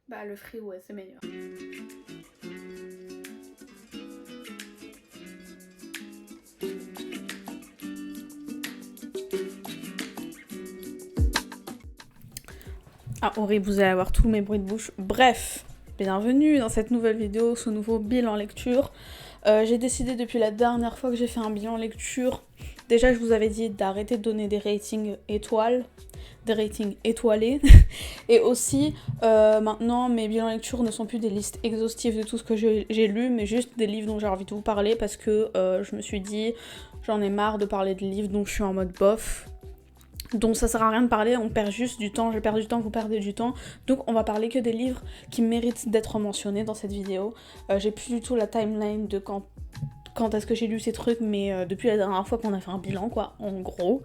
Bah le free ouais c'est meilleur. Ah horrible, vous allez avoir tous mes bruits de bouche. Bref, bienvenue dans cette nouvelle vidéo, ce nouveau bilan lecture. J'ai décidé depuis la dernière fois que j'ai fait un bilan lecture, déjà je vous avais dit d'arrêter de donner des ratings étoiles, des ratings étoilés, et aussi maintenant mes bilans lecture ne sont plus des listes exhaustives de tout ce que j'ai lu, mais juste des livres dont j'ai envie de vous parler parce que je me suis dit j'en ai marre de parler de livres donc je suis en mode bof. Donc ça sert à rien de parler, on perd juste du temps, je perds du temps, vous perdez du temps. Donc on va parler que des livres qui méritent d'être mentionnés dans cette vidéo. J'ai plus du tout la timeline de quand est-ce que j'ai lu ces trucs, mais depuis la dernière fois qu'on a fait un bilan, quoi, en gros.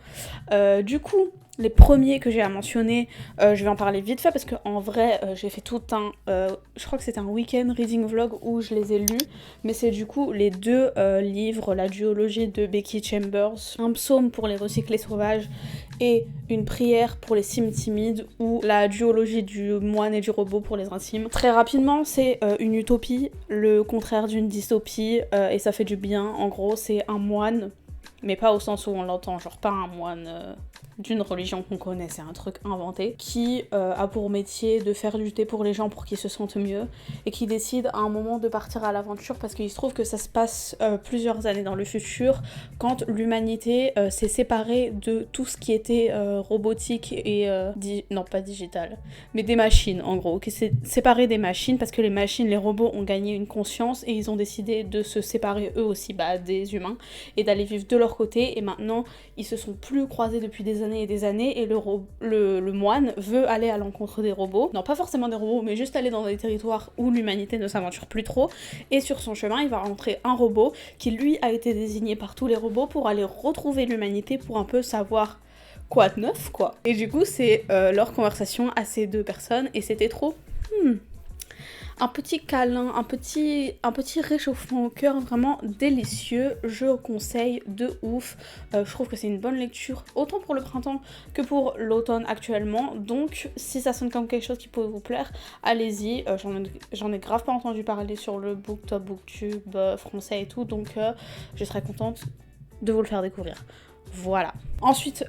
Du coup, les premiers que j'ai à mentionner, je vais en parler vite fait parce qu'en vrai, j'ai fait tout je crois que c'était un week-end reading vlog où je les ai lus, mais c'est du coup les deux livres, la duologie de Becky Chambers, un psaume pour les recyclés sauvages et une prière pour les cimes timides, ou la duologie du moine et du robot pour les intimes. Très rapidement, c'est une utopie, le contraire d'une dystopie, et ça fait du bien. En gros, c'est un moine, mais pas au sens où on l'entend, genre pas un moine d'une religion qu'on connaît, c'est un truc inventé, qui a pour métier de faire du thé pour les gens pour qu'ils se sentent mieux, et qui décide à un moment de partir à l'aventure parce qu'il se trouve que ça se passe plusieurs années dans le futur, quand l'humanité s'est séparée de tout ce qui était robotique et... non, pas digital, mais des machines en gros, qui s'est séparée des machines parce que les machines, les robots ont gagné une conscience et ils ont décidé de se séparer eux aussi des humains et d'aller vivre de leur côté, et maintenant ils se sont plus croisés depuis des années et des années, et le moine veut aller à l'encontre des robots, non pas forcément des robots, mais juste aller dans des territoires où l'humanité ne s'aventure plus trop, et sur son chemin il va rencontrer un robot qui lui a été désigné par tous les robots pour aller retrouver l'humanité pour un peu savoir quoi de neuf quoi. Et du coup c'est leur conversation à ces deux personnes, et c'était trop un petit câlin, un petit réchauffement au cœur vraiment délicieux, je conseille de ouf. Je trouve que c'est une bonne lecture, autant pour le printemps que pour l'automne actuellement, donc si ça sonne comme quelque chose qui peut vous plaire, allez-y. J'en ai grave pas entendu parler sur le BookTok, BookTube français et tout, donc je serais contente de vous le faire découvrir. Voilà. Ensuite,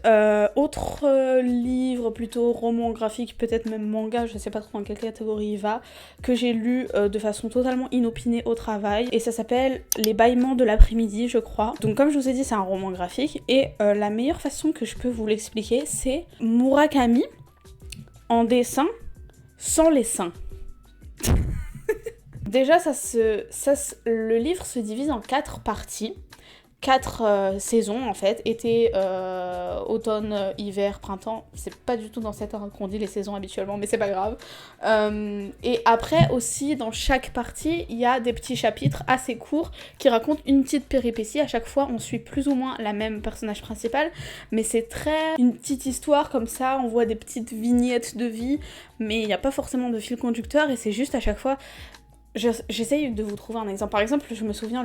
autre livre, plutôt roman graphique, peut-être même manga, je sais pas trop dans quelle catégorie il va, que j'ai lu de façon totalement inopinée au travail, et ça s'appelle Les bâillements de l'après-midi, je crois. Donc comme je vous ai dit, c'est un roman graphique, et la meilleure façon que je peux vous l'expliquer, c'est Murakami en dessin, sans les seins. Déjà, le livre se divise en 4 parties. 4 saisons en fait, été, automne, hiver, printemps, c'est pas du tout dans cet ordre qu'on dit les saisons habituellement, mais c'est pas grave. Et après aussi, dans chaque partie, il y a des petits chapitres assez courts qui racontent une petite péripétie. À chaque fois, on suit plus ou moins la même personnage principal, mais c'est très une petite histoire comme ça, on voit des petites vignettes de vie, mais il n'y a pas forcément de fil conducteur, et c'est juste à chaque fois... J'essaye de vous trouver un exemple. Par exemple, je me souviens,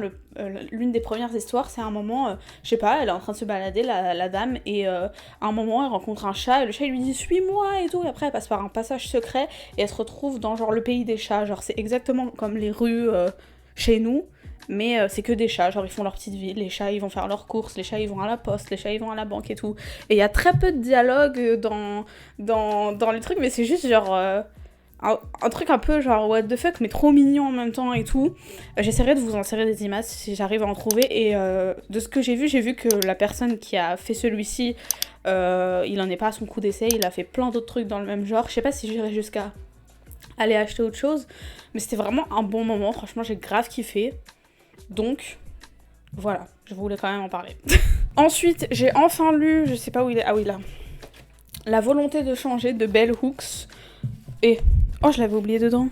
l'une des premières histoires, c'est à un moment, je sais pas, elle est en train de se balader, la dame, et à un moment, elle rencontre un chat, et le chat il lui dit « suis-moi » et tout, et après elle passe par un passage secret, et elle se retrouve dans genre le pays des chats, genre c'est exactement comme les rues chez nous, mais c'est que des chats, genre ils font leur petite vie, les chats ils vont faire leurs courses, les chats ils vont à la poste, les chats ils vont à la banque et tout. Et il y a très peu de dialogue dans les trucs, mais c'est juste genre... un truc un peu genre what the fuck, mais trop mignon en même temps et tout. J'essaierai de vous en insérer des images si j'arrive à en trouver, et de ce que j'ai vu que la personne qui a fait celui-ci, il en est pas à son coup d'essai, il a fait plein d'autres trucs dans le même genre. Je sais pas si j'irai jusqu'à aller acheter autre chose, mais c'était vraiment un bon moment, franchement j'ai grave kiffé. Donc voilà, je voulais quand même en parler. Ensuite, j'ai enfin lu, je sais pas où il est, ah oui là, La volonté de changer de Bell Hooks. Et... oh, je l'avais oublié dedans.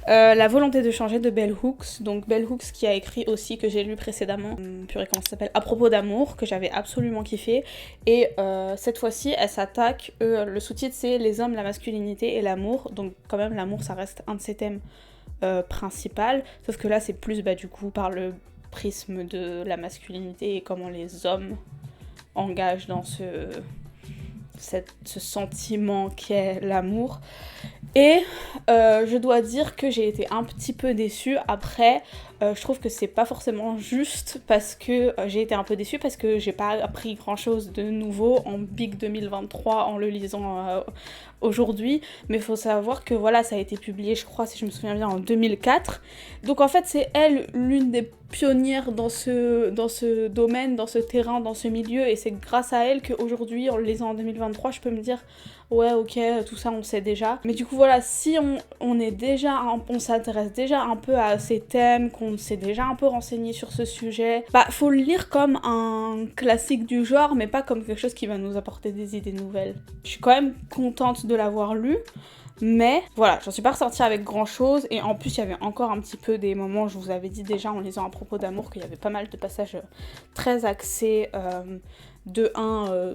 La volonté de changer de Bell Hooks. Donc Bell Hooks qui a écrit aussi, que j'ai lu précédemment, purée comment ça s'appelle, À propos d'amour, que j'avais absolument kiffé. Et cette fois-ci, elle s'attaque, le sous-titre c'est Les hommes, la masculinité et l'amour. Donc quand même l'amour ça reste un de ses thèmes principal. Sauf que là c'est plus du coup par le prisme de la masculinité et comment les hommes engagent ce sentiment qu'est l'amour. Et je dois dire que j'ai été un petit peu déçue. Après, je trouve que c'est pas forcément juste parce que j'ai été un peu déçue parce que j'ai pas appris grand chose de nouveau en Big 2023 en le lisant aujourd'hui. Mais il faut savoir que voilà, ça a été publié, je crois, si je me souviens bien, en 2004. Donc en fait, c'est elle l'une des pionnières dans ce domaine, dans ce terrain, dans ce milieu. Et c'est grâce à elle qu'aujourd'hui, en le lisant en 2023, je peux me dire ouais, ok, tout ça on sait déjà. Mais du coup voilà, si on s'intéresse déjà un peu à ces thèmes, qu'on s'est déjà un peu renseigné sur ce sujet, bah faut le lire comme un classique du genre, mais pas comme quelque chose qui va nous apporter des idées nouvelles. Je suis quand même contente de l'avoir lu. Mais voilà, j'en suis pas ressortie avec grand chose, et en plus il y avait encore un petit peu des moments, je vous avais dit déjà en lisant à propos d'amour qu'il y avait pas mal de passages très axés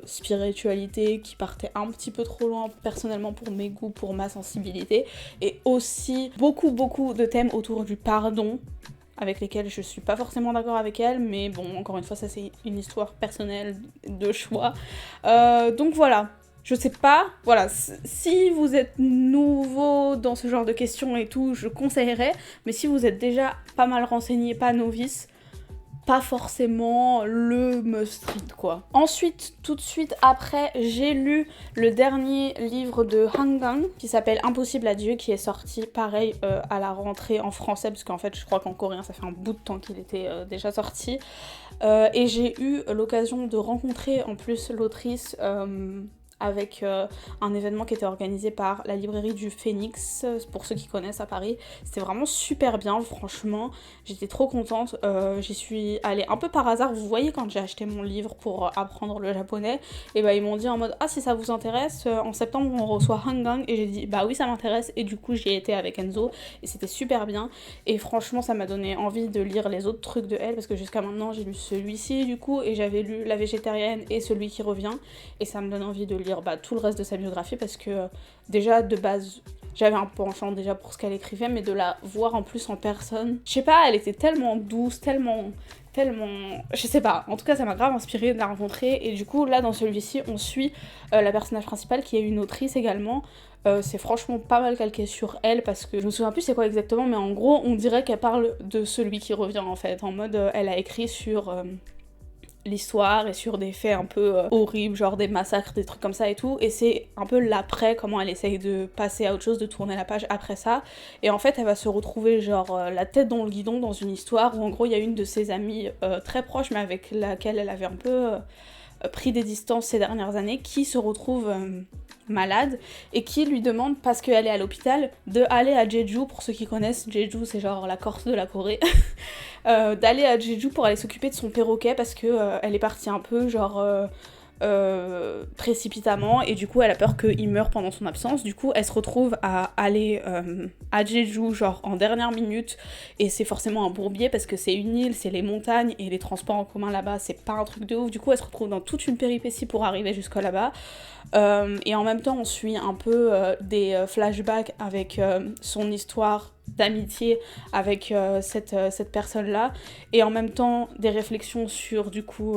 spiritualité qui partait un petit peu trop loin personnellement pour mes goûts, pour ma sensibilité, et aussi beaucoup de thèmes autour du pardon avec lesquels je suis pas forcément d'accord avec elle, mais bon, encore une fois, ça c'est une histoire personnelle de choix. Donc voilà. Je sais pas, voilà, si vous êtes nouveau dans ce genre de questions et tout, je conseillerais, mais si vous êtes déjà pas mal renseigné, pas novice, pas forcément le must-read quoi. Ensuite, tout de suite après, j'ai lu le dernier livre de Han Gang qui s'appelle Impossible à Dieu, qui est sorti pareil à la rentrée en français, parce qu'en fait je crois qu'en coréen ça fait un bout de temps qu'il était déjà sorti. Et j'ai eu l'occasion de rencontrer en plus l'autrice avec un événement qui était organisé par la librairie du Phénix, pour ceux qui connaissent à Paris. C'était vraiment super bien, franchement, j'étais trop contente. J'y suis allée un peu par hasard, vous voyez, quand j'ai acheté mon livre pour apprendre le japonais, et bah ils m'ont dit en mode « Ah, si ça vous intéresse, en septembre on reçoit Han Gang », et j'ai dit « Bah oui, ça m'intéresse », et du coup j'y ai été avec Enzo, et c'était super bien, et franchement ça m'a donné envie de lire les autres trucs de elle, parce que jusqu'à maintenant j'ai lu celui-ci du coup, et j'avais lu La Végétarienne et Celui qui revient, et ça me donne envie de lire tout le reste de sa biographie, parce que déjà de base j'avais un penchant déjà pour ce qu'elle écrivait, mais de la voir en plus en personne, je sais pas, elle était tellement douce, tellement, je sais pas, en tout cas ça m'a grave inspirée de la rencontrer. Et du coup là dans celui-ci on suit la personnage principale qui est une autrice également. C'est franchement pas mal calqué sur elle, parce que je me souviens plus c'est quoi exactement, mais en gros on dirait qu'elle parle de celui qui revient en fait, en mode elle a écrit sur l'histoire et sur des faits un peu horribles, genre des massacres, des trucs comme ça et tout, et c'est un peu l'après, comment elle essaye de passer à autre chose, de tourner la page après ça, et en fait elle va se retrouver genre la tête dans le guidon dans une histoire où en gros il y a une de ses amies très proche, mais avec laquelle elle avait un peu pris des distances ces dernières années, qui se retrouve malade et qui lui demande, parce qu'elle est à l'hôpital, de aller à Jeju. Pour ceux qui connaissent, Jeju c'est genre la Corse de la Corée. D'aller à Jeju pour aller s'occuper de son perroquet, parce que elle est partie un peu genre précipitamment, et du coup elle a peur qu'il meure pendant son absence. Du coup elle se retrouve à aller à Jeju genre en dernière minute, et c'est forcément un bourbier parce que c'est une île, c'est les montagnes, et les transports en commun là-bas c'est pas un truc de ouf. Du coup elle se retrouve dans toute une péripétie pour arriver jusqu'à là-bas, et en même temps on suit un peu des flashbacks avec son histoire d'amitié avec cette personne-là, et en même temps des réflexions sur du coup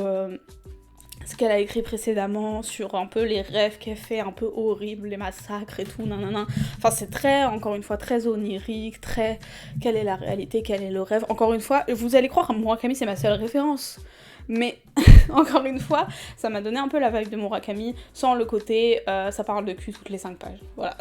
ce qu'elle a écrit précédemment, sur un peu les rêves qu'elle fait, un peu horribles, les massacres et tout, nanana. Enfin c'est très, encore une fois, très onirique, très quelle est la réalité, quel est le rêve. Encore une fois, vous allez croire, Murakami c'est ma seule référence, mais encore une fois, ça m'a donné un peu la vibe de Murakami, sans le côté ça parle de cul toutes les 5 pages, voilà.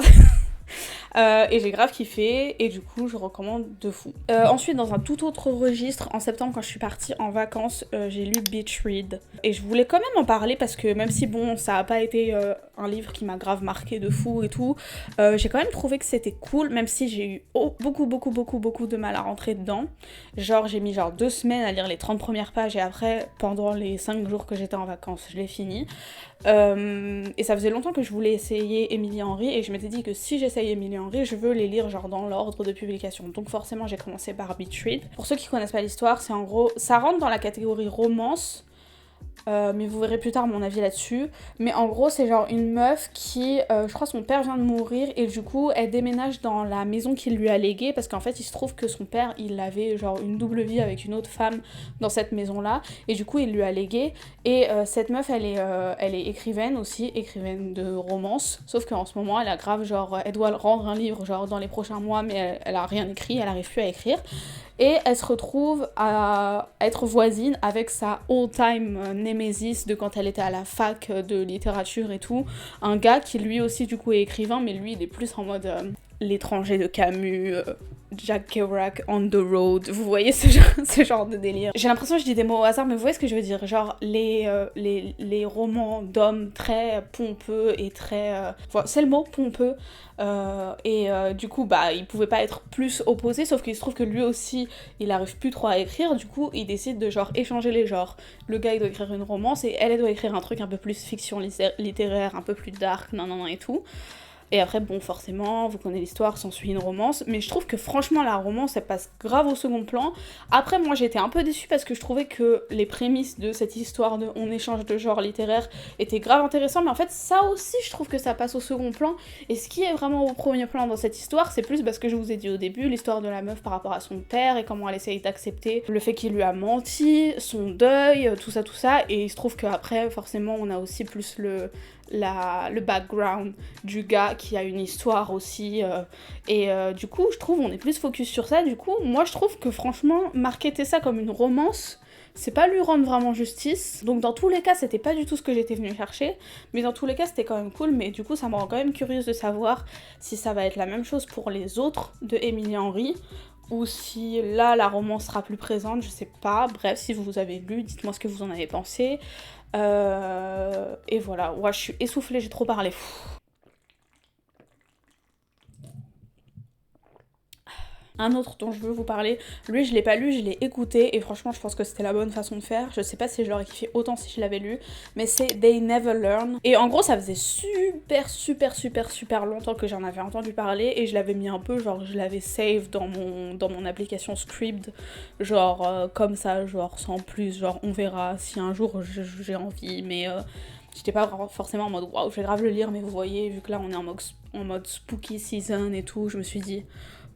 Et j'ai grave kiffé, et du coup je recommande de fou. Ensuite, dans un tout autre registre, en septembre quand je suis partie en vacances, j'ai lu Beach Read, et je voulais quand même en parler parce que même si bon ça a pas été un livre qui m'a grave marqué de fou et tout, j'ai quand même trouvé que c'était cool, même si j'ai eu beaucoup de mal à rentrer dedans. Genre j'ai mis genre 2 semaines à lire les 30 premières pages, et après pendant les 5 jours que j'étais en vacances je l'ai fini. Et ça faisait longtemps que je voulais essayer Emily Henry, et je m'étais dit que si j'essaye Emily Henry, je veux les lire genre dans l'ordre de publication. Donc forcément j'ai commencé par Beach Read. Pour ceux qui connaissent pas l'histoire, c'est en gros, ça rentre dans la catégorie romance, Mais vous verrez plus tard mon avis là-dessus. Mais en gros, c'est genre une meuf qui, je crois son père vient de mourir et du coup, elle déménage dans la maison qu'il lui a léguée parce qu'en fait, il se trouve que son père, il avait genre une double vie avec une autre femme dans cette maison-là et du coup, il lui a légué. Et cette meuf, elle est écrivaine aussi, écrivaine de romance. Sauf qu'en ce moment, elle a grave genre, elle doit rendre un livre genre dans les prochains mois, mais elle a rien écrit, elle arrive plus à écrire. Et elle se retrouve à être voisine avec sa all-time némésis de quand elle était à la fac de littérature et tout. Un gars qui lui aussi du coup est écrivain, mais lui il est plus en mode l'étranger de Camus, Jack Kerouac on the road. Vous voyez ce genre de délire. J'ai l'impression que je dis des mots au hasard, mais vous voyez ce que je veux dire. Genre les romans d'hommes très pompeux et très... c'est le mot, pompeux. Du coup, bah, il pouvait pas être plus opposé, sauf qu'il se trouve que lui aussi, il arrive plus trop à écrire, du coup, il décide de genre échanger les genres. Le gars, il doit écrire une romance et elle doit écrire un truc un peu plus fiction littéraire, un peu plus dark, nan et tout. Et après, bon, forcément, vous connaissez l'histoire, s'ensuit une romance, mais je trouve que franchement, la romance, elle passe grave au second plan. Après, moi, j'étais un peu déçue parce que je trouvais que les prémices de cette histoire de on échange de genre littéraire étaient grave intéressantes, mais en fait, ça aussi, je trouve que ça passe au second plan. Et ce qui est vraiment au premier plan dans cette histoire, c'est plus parce que je vous ai dit au début, l'histoire de la meuf par rapport à son père et comment elle essaye d'accepter le fait qu'il lui a menti, son deuil, tout ça, et il se trouve qu'après, forcément, on a aussi plus le background du gars qui a une histoire aussi du coup je trouve on est plus focus sur ça. Du coup moi je trouve que franchement marketer ça comme une romance c'est pas lui rendre vraiment justice. Donc dans tous les cas c'était pas du tout ce que j'étais venue chercher, mais dans tous les cas c'était quand même cool. Mais du coup ça me rend quand même curieuse de savoir si ça va être la même chose pour les autres de Emilie Henry ou si là la romance sera plus présente, je sais pas. Bref, si vous avez lu, dites-moi ce que vous en avez pensé. Et voilà, ouais, je suis essoufflée, j'ai trop parlé. Un autre dont je veux vous parler, lui je l'ai pas lu, je l'ai écouté et franchement je pense que c'était la bonne façon de faire. Je sais pas si je l'aurais kiffé autant si je l'avais lu, mais c'est They Never Learn. Et en gros ça faisait super longtemps que j'en avais entendu parler et je l'avais mis un peu, genre je l'avais save dans mon application Scribd, genre comme ça, genre sans plus, genre on verra si un jour j'ai envie, mais... J'étais pas forcément en mode waouh, je vais grave le lire, mais vous voyez, vu que là on est en mode spooky season et tout, je me suis dit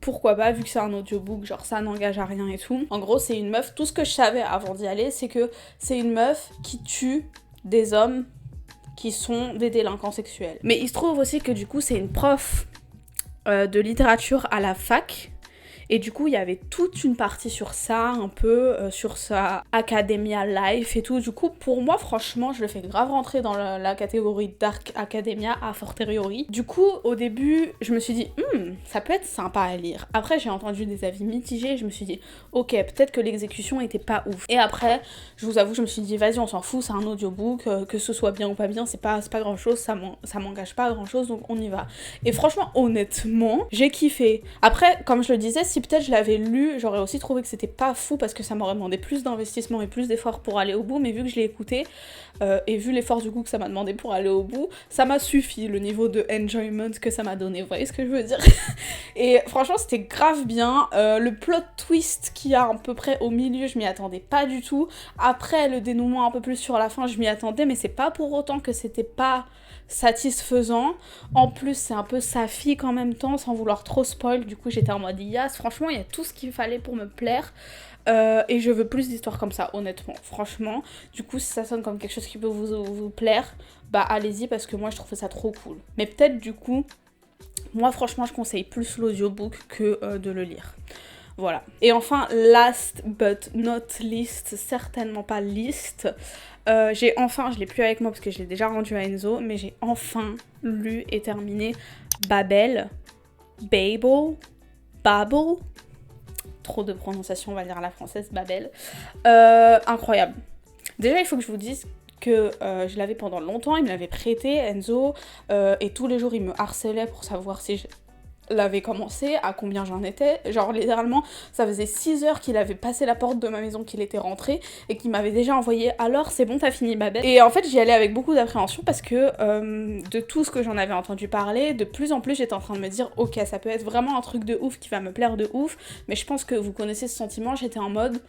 pourquoi pas, vu que c'est un audiobook, genre ça n'engage à rien et tout. En gros, c'est une meuf, tout ce que je savais avant d'y aller, c'est que c'est une meuf qui tue des hommes qui sont des délinquants sexuels. Mais il se trouve aussi que du coup, c'est une prof de littérature à la fac. Et du coup, il y avait toute une partie sur ça, un peu sur sa academia life et tout. Du coup, pour moi, franchement, je le fais grave rentrer dans la catégorie Dark Academia a fortiori. Du coup, au début, je me suis dit, ça peut être sympa à lire. Après, j'ai entendu des avis mitigés et je me suis dit, ok, peut-être que l'exécution était pas ouf. Et après, je vous avoue, je me suis dit, vas-y, on s'en fout, c'est un audiobook, que ce soit bien ou pas bien, c'est pas grand chose, ça m'engage pas à grand chose, donc on y va. Et franchement, honnêtement, j'ai kiffé. Après, comme je le disais, si peut-être je l'avais lu, j'aurais aussi trouvé que c'était pas fou parce que ça m'aurait demandé plus d'investissement et plus d'efforts pour aller au bout, mais vu que je l'ai écouté et vu l'effort du coup que ça m'a demandé pour aller au bout, ça m'a suffi, le niveau de enjoyment que ça m'a donné, vous voyez ce que je veux dire. Et franchement c'était grave bien, le plot twist qu'il y a à peu près au milieu, je m'y attendais pas du tout. Après le dénouement un peu plus sur la fin, je m'y attendais, mais c'est pas pour autant que c'était pas satisfaisant. En plus c'est un peu saphique en même temps, sans vouloir trop spoil, du coup j'étais en mode yes, franchement il y a tout ce qu'il fallait pour me plaire. Et je veux plus d'histoires comme ça, honnêtement, franchement. Du coup, si ça sonne comme quelque chose qui peut vous plaire, bah allez-y parce que moi je trouve ça trop cool. Mais peut-être du coup, moi franchement je conseille plus l'audiobook que de le lire. Voilà. Et enfin, last but not least, certainement pas least, j'ai enfin, je l'ai plus avec moi parce que je l'ai déjà rendu à Enzo, mais j'ai enfin lu et terminé Babel, trop de prononciation, on va dire à la française, Babel. Incroyable. Déjà, il faut que je vous dise que je l'avais pendant longtemps, il me l'avait prêté, Enzo, et tous les jours il me harcelait pour savoir si l'avait commencé, à combien j'en étais. Genre littéralement, ça faisait 6 heures qu'il avait passé la porte de ma maison, qu'il était rentré et qu'il m'avait déjà envoyé alors c'est bon t'as fini Babel. Et en fait j'y allais avec beaucoup d'appréhension parce que de tout ce que j'en avais entendu parler, de plus en plus j'étais en train de me dire ok ça peut être vraiment un truc de ouf qui va me plaire de ouf, mais je pense que vous connaissez ce sentiment, j'étais en mode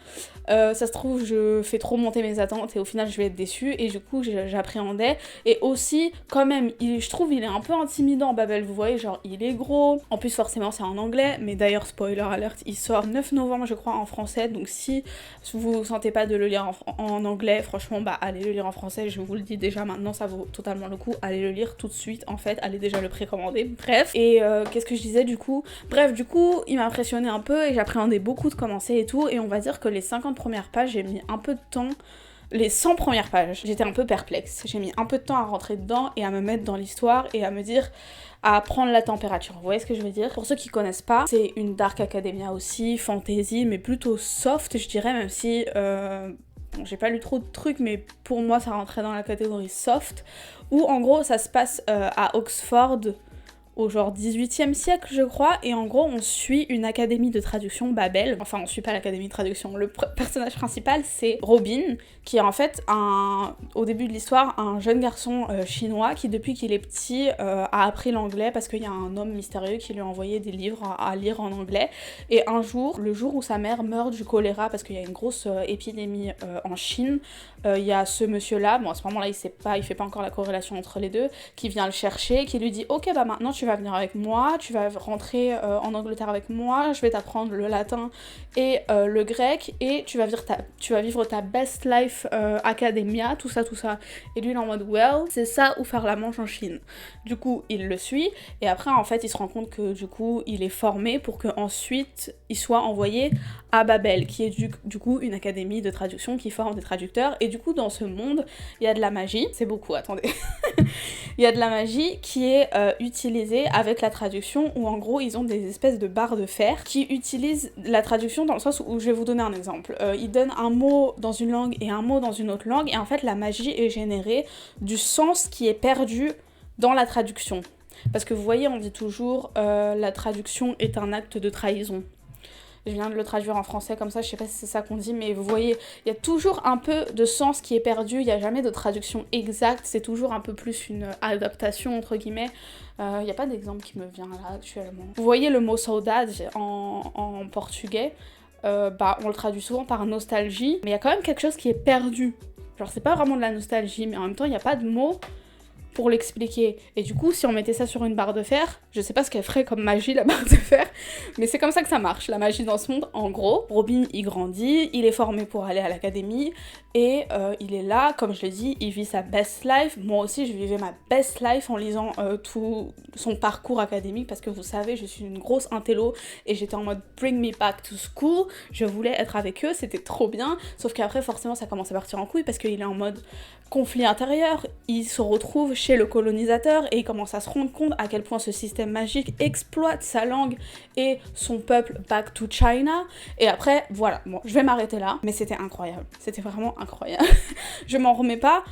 ça se trouve je fais trop monter mes attentes et au final je vais être déçue et du coup j'appréhendais. Et aussi quand même je trouve il est un peu intimidant Babel, vous voyez, genre il est gros, en plus forcément c'est en anglais, mais d'ailleurs spoiler alert il sort 9 novembre je crois en français, donc si vous vous sentez pas de le lire en anglais, franchement bah allez le lire en français, je vous le dis déjà maintenant, ça vaut totalement le coup, allez le lire tout de suite en fait, allez déjà le précommander, bref. Et qu'est-ce que je disais du coup, bref du coup il m'a impressionné un peu et j'appréhendais beaucoup de commencer et tout, et on va dire que les 50 premières pages j'ai mis un peu de temps. Les 100 premières pages, j'étais un peu perplexe. J'ai mis un peu de temps à rentrer dedans et à me mettre dans l'histoire et à me dire, à prendre la température. Vous voyez ce que je veux dire? Pour ceux qui connaissent pas, c'est une dark academia aussi, fantasy, mais plutôt soft, je dirais, même si bon, j'ai pas lu trop de trucs, mais pour moi ça rentrait dans la catégorie soft, où en gros ça se passe à Oxford, au genre 18e siècle je crois, et en gros on suit une académie de traduction Babel, enfin on suit pas l'académie de traduction, le personnage principal c'est Robin, qui est en fait au début de l'histoire un jeune garçon chinois qui depuis qu'il est petit a appris l'anglais parce qu'il y a un homme mystérieux qui lui a envoyé des livres à lire en anglais, et un jour, le jour où sa mère meurt du choléra parce qu'il y a une grosse épidémie en Chine, il y a ce monsieur là, bon à ce moment là il fait pas encore la corrélation entre les deux, qui vient le chercher, qui lui dit ok bah maintenant tu vas venir avec moi, tu vas rentrer en Angleterre avec moi, je vais t'apprendre le latin et le grec et tu vas vivre ta best life academia, tout ça. Et lui il est en mode well, c'est ça ou faire la manche en Chine. Du coup il le suit et après en fait il se rend compte que du coup il est formé pour que ensuite il soit envoyé à Babel, qui est du coup une académie de traduction qui forme des traducteurs. Et du coup dans ce monde il y a de la magie, c'est beaucoup, attendez il y a de la magie qui est utilisée avec la traduction, où en gros ils ont des espèces de barres de fer qui utilisent la traduction dans le sens où je vais vous donner un exemple. Ils donnent un mot dans une langue et un mot dans une autre langue, et en fait la magie est générée du sens qui est perdu dans la traduction. Parce que vous voyez, on dit toujours la traduction est un acte de trahison. Je viens de le traduire en français comme ça, je sais pas si c'est ça qu'on dit, mais vous voyez, il y a toujours un peu de sens qui est perdu, il n'y a jamais de traduction exacte, c'est toujours un peu plus une adaptation entre guillemets. Il n'y a pas d'exemple qui me vient là actuellement. Vous voyez le mot saudade en portugais, bah on le traduit souvent par nostalgie, mais il y a quand même quelque chose qui est perdu. Genre c'est pas vraiment de la nostalgie, mais en même temps il n'y a pas de mot pour l'expliquer. Et du coup, si on mettait ça sur une barre de fer, je sais pas ce qu'elle ferait comme magie, la barre de fer, mais c'est comme ça que ça marche, la magie dans ce monde. En gros, Robin, il grandit, il est formé pour aller à l'académie, et il est là, comme je l'ai dit, il vit sa best life. Moi aussi, je vivais ma best life en lisant tout son parcours académique, parce que vous savez, je suis une grosse intello, et j'étais en mode bring me back to school, je voulais être avec eux, c'était trop bien, sauf qu'après, forcément, ça commence à partir en couille, parce qu'il est en mode conflit intérieur, il se retrouve chez le colonisateur et il commence à se rendre compte à quel point ce système magique exploite sa langue et son peuple back to China. Et après, voilà, bon, je vais m'arrêter là, mais c'était incroyable, c'était vraiment incroyable. je m'en remets pas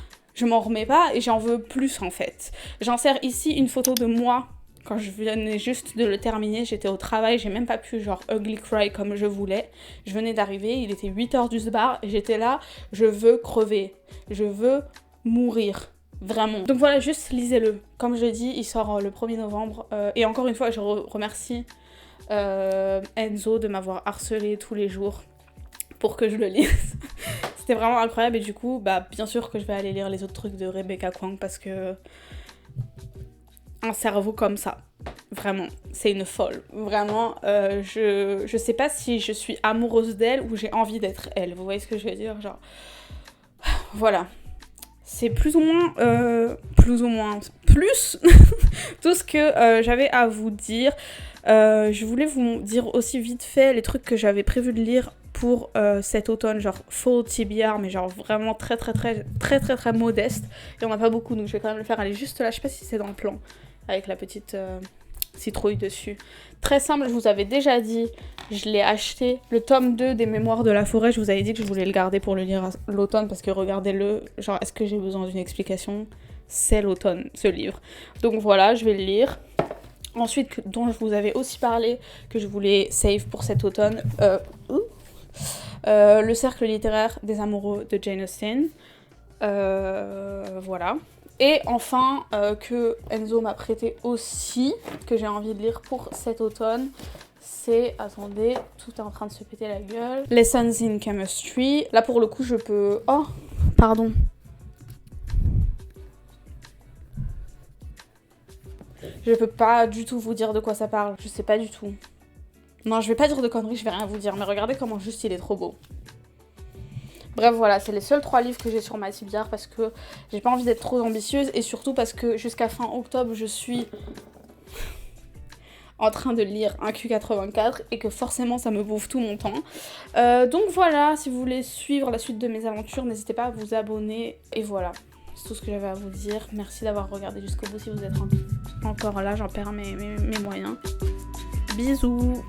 et j'en veux plus en fait. J'insère ici une photo de moi quand je venais juste de le terminer, j'étais au travail, j'ai même pas pu genre ugly cry comme je voulais. Je venais d'arriver, il était 8h du bar et j'étais là, je veux crever, je veux mourir, vraiment. Donc voilà, juste lisez-le. Comme je dis, il sort le 1er novembre et encore une fois, je remercie Enzo de m'avoir harcelé tous les jours pour que je le lise. C'était vraiment incroyable et du coup, bah bien sûr que je vais aller lire les autres trucs de Rebecca Kuang parce que un cerveau comme ça, vraiment, c'est une folle. Vraiment, je sais pas si je suis amoureuse d'elle ou j'ai envie d'être elle. Vous voyez ce que je veux dire, genre, voilà. C'est plus tout ce que j'avais à vous dire. Je voulais vous dire aussi vite fait les trucs que j'avais prévu de lire pour cet automne, genre full TBR, mais genre vraiment très modeste. Il y en a pas beaucoup, donc je vais quand même le faire. Aller juste là, je sais pas si c'est dans le plan, avec la petite citrouille dessus. Très simple, je vous avais déjà dit, je l'ai acheté, le tome 2 des Mémoires de la forêt, je vous avais dit que je voulais le garder pour le lire à l'automne, parce que regardez-le, genre est-ce que j'ai besoin d'une explication? C'est l'automne, ce livre. Donc voilà, je vais le lire. Ensuite, dont je vous avais aussi parlé, que je voulais save pour cet automne, Le cercle littéraire des amoureux de Jane Austen. Voilà. Et enfin, que Enzo m'a prêté aussi, que j'ai envie de lire pour cet automne, c'est, attendez, tout est en train de se péter la gueule, Lessons in Chemistry. Là pour le coup je peux... Oh, pardon. Je peux pas du tout vous dire de quoi ça parle, je sais pas du tout. Non, je vais pas dire de conneries, je vais rien vous dire, mais regardez comment juste il est trop beau. Bref, voilà, c'est les seuls 3 livres que j'ai sur ma TBR parce que j'ai pas envie d'être trop ambitieuse et surtout parce que jusqu'à fin octobre, je suis en train de lire un Q84 et que forcément ça me bouffe tout mon temps. Donc voilà, si vous voulez suivre la suite de mes aventures, n'hésitez pas à vous abonner et voilà. C'est tout ce que j'avais à vous dire. Merci d'avoir regardé jusqu'au bout si vous êtes encore là, j'en perds mes moyens. Bisous.